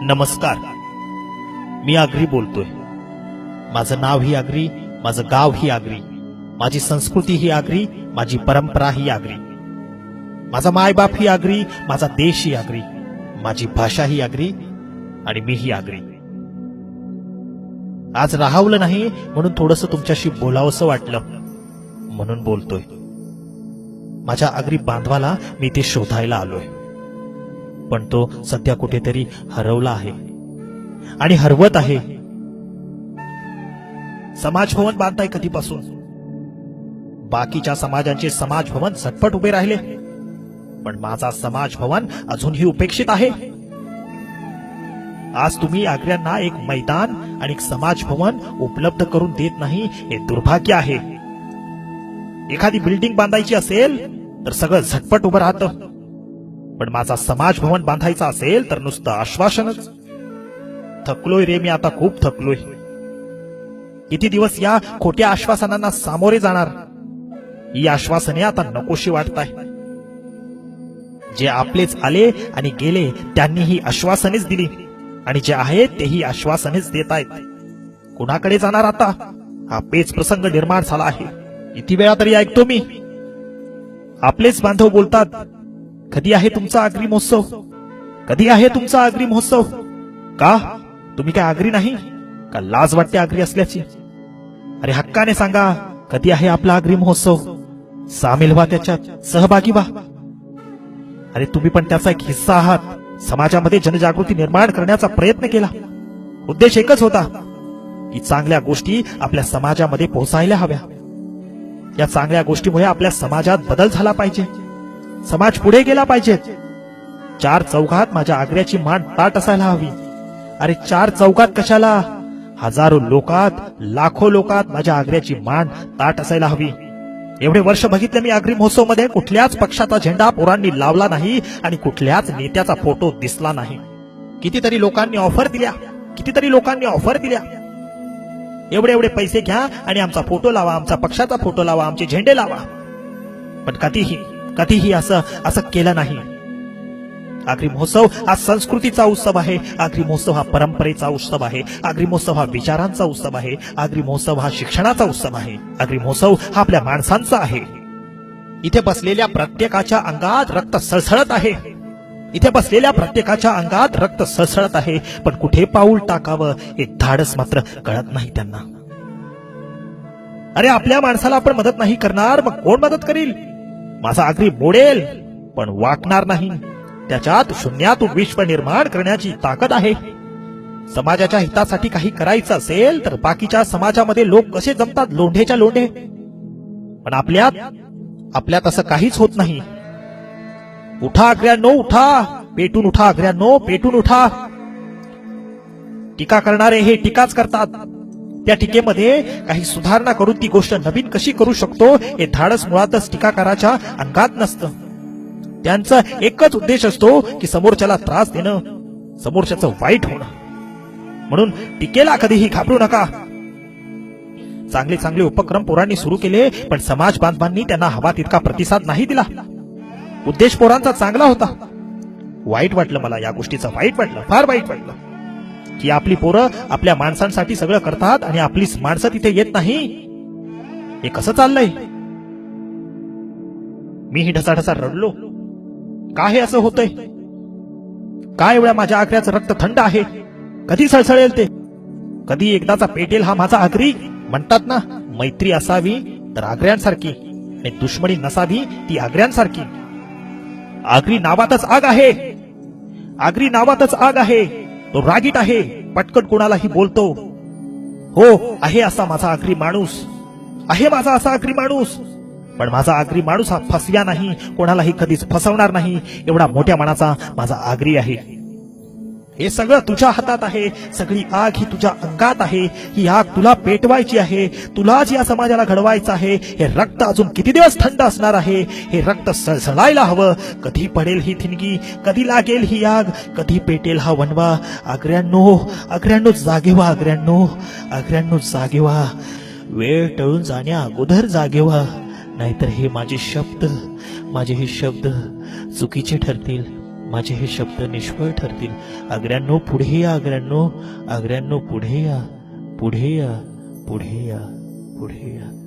नमस्कार, मी आगरी बोलतोय. माझं नाव ही आगरी, माझं गाव ही आगरी, माझी संस्कृती ही आगरी, माझी परंपरा ही आगरी, माझा मायबाप ही आगरी, माझा देश ही आगरी, माझी भाषा ही आगरी आणि मी ही आगरी. आज राहावलं नाही म्हणून थोडंसं तुमच्याशी बोलावंसं वाटलं म्हणून बोलतोय. माझ्या आगरी बांधवाला मी ते शोधायला आलोय, पण तो सध्या कुठेतरी हरवला आहे आणि हरवत आहे. समाज भवन बांधताय कधीपासून? बाकीच्या समाजांचे समाज भवन झटपट उभे राहिले, पण माझा समाज भवन अजूनही उपेक्षित आहे. आज तुम्ही आग्र्यांना एक मैदान आणि एक समाज भवन उपलब्ध करून देत नाही, हे दुर्भाग्य आहे. एखादी बिल्डिंग बांधायची असेल तर सगळं झटपट उभं राहतं, पण माझा समाज भवन बांधायचा असेल तर नुसतं आश्वासनच. थकलोय रे मी, आता खूप थकलोय. किती दिवस या खोट्या आश्वासनांना सामोरे जाणार? ही आश्वासने आता नकोशी वाटताय. जे आपलेच आले आणि गेले त्यांनी ही आश्वासनेच दिली, आणि जे आहेत तेही आश्वासनेच देत आहेत. कुणाकडे जाणार आता? हा पेच प्रसंग निर्माण झाला आहे. किती वेळा तरी ऐकतो मी, आपलेच बांधव बोलतात, कधी आहे तुमचा आगरी महोत्सव? कधी आहे तुमचा आगरी महोत्सव? का तुम्ही काय आगरी नाही का? लाज वाटते आगरी असल्याची? अरे हक्काने सांगा, कधी आहे आपला आगरी महोत्सव? सामील व्हा, त्याच्यात सहभागी व्हा. अरे तुम्ही पण त्याचा एक हिस्सा आहात. समाजामध्ये जनजागृती निर्माण करण्याचा प्रयत्न केला. उद्देश एकच होता की चांगल्या गोष्टी आपल्या समाजामध्ये पोहोचायला हव्या. या चांगल्या गोष्टीमुळे आपल्या समाजात बदल झाला पाहिजे, समाज पुढे गेला पाहिजे. चार चौघात माझ्या आग्र्याची मान ताट असायला हवी. अरे चार चौघात कशाला, हजारो लोकात, लाखो लोकात माझ्या आग्र्याची मान ताट असायला हवी. एवढे वर्ष बघितले मी आगरी महोत्सव मध्ये कुठल्याच पक्षाचा झेंडा पोरांनी लावला नाही आणि कुठल्याच नेत्याचा फोटो दिसला नाही. कितीतरी लोकांनी ऑफर दिल्या, कितीतरी लोकांनी ऑफर दिल्या, एवढे एवढे पैसे घ्या आणि आमचा फोटो लावा, आमचा पक्षाचा फोटो लावा, आमचे झेंडे लावा. पण कधीही असं केलं नाही. आगरी महोत्सव हा संस्कृतीचा उत्सव आहे. आगरी महोत्सव हा परंपरेचा उत्सव आहे. आगरी महोत्सव हा विचारांचा उत्सव आहे. आगरी महोत्सव हा शिक्षणाचा उत्सव आहे. आगरी महोत्सव हा आपल्या माणसांचा आहे. इथे बसलेल्या प्रत्येकाच्या अंगात रक्त सळसळत आहे. इथे बसलेल्या प्रत्येकाच्या अंगात रक्त सळसळत आहे, पण कुठे पाऊल टाकावं हे धाडस मात्र कळत नाही त्यांना. अरे आपल्या माणसाला आपण मदत नाही करणार, मग कोण मदत करील? माझा आगरी मोडेल पण वाकणार नाही. त्याच्यात शून्यातून विश्व निर्माण करण्याची ताकद आहे. समाजाच्या हितासाठी काही करायचं असेल तर बाकीच्या समाजामध्ये लोक कसे जमतात, लोंढेच्या लोंढे. पण आपल्यात असं काहीच होत नाही. उठा आग्र्यांनो, उठा, पेटून उठा आग्र्यांनो, पेटून उठा. टीका करणारे हे टीकाच करतात. त्या टीकेमध्ये काही सुधारणा करून ती गोष्ट नवीन कशी करू शकतो हे धाडस मुळातच टीकाकाराच्या अंगात नसतं. त्यांचा एकच उद्देश असतो की समोरच्याला त्रास देणं, समोरच्याचं वाईट होणं. म्हणून टीकेला कधीही घाबरू नका. चांगले चांगले उपक्रम पोरांनी सुरू केले, पण समाज बांधवांनी त्यांना हवा तितका प्रतिसाद नाही दिला. उद्देश पोरांचा चांगला होता. वाईट वाटलं मला, या गोष्टीचं वाईट वाटलं, फार वाईट वाटलं की आपली पोरं आपल्या माणसांसाठी सगळं करतात आणि आपली माणसं तिथे येत नाही. हे कसं चाललंय? मीही ढसाढसा रडलो. का हे असं होतंय? काय एवढ्या माझ्या आग्र्याचं रक्त थंड आहे? कधी सळसळेल ते? कधी एकदाचा पेटेल हा माझा आगरी? म्हणतात ना, मैत्री असावी तर आग्र्यांसारखी आणि दुश्मनी नसावी ती आग्र्यांसारखी. आगरी नावातच आग आहे. आगरी नावातच आग आहे. तो रागीट आहे, पटकन कोणालाही बोलतो. हो, आहे असा माझा आगरी माणूस, आहे माझा असा आगरी माणूस. पण माझा आगरी माणूस हा फसव्या नाही, कोणालाही कधीच फसवणार नाही, एवढा मोठ्या मनाचा माझा आगरी आहे. हे सगळं तुझ्या हातात आहे. सगळी आग ही तुझ्या अंगात आहे. ही आग तुला पेटवायची आहे. तुलाच या समाजाला घडवायचं आहे. हे रक्त अजून किती दिवस थंड असणार आहे? हे रक्त सळसळायला हवं. कधी पडेल ही थिणगी, कधी लागेल ही आग, कधी पेटेल हा वनवा. आग्र्यांनो, आग्र्यांनो जागे व्हा, आग्र्यांनो, आग्र्यांनो जागे व्हा. वेळ टळून जाण्या अगोदर जागे व्हा, नाहीतर हे माझे शब्द चुकीचे ठरतील. माझे हे शब्द निष्फळ ठरतील. आग्र्यांनो पुढे या, आग्र्यांनो, आग्र्यांनो पुढे या, पुढे या, पुढे या, पुढे या.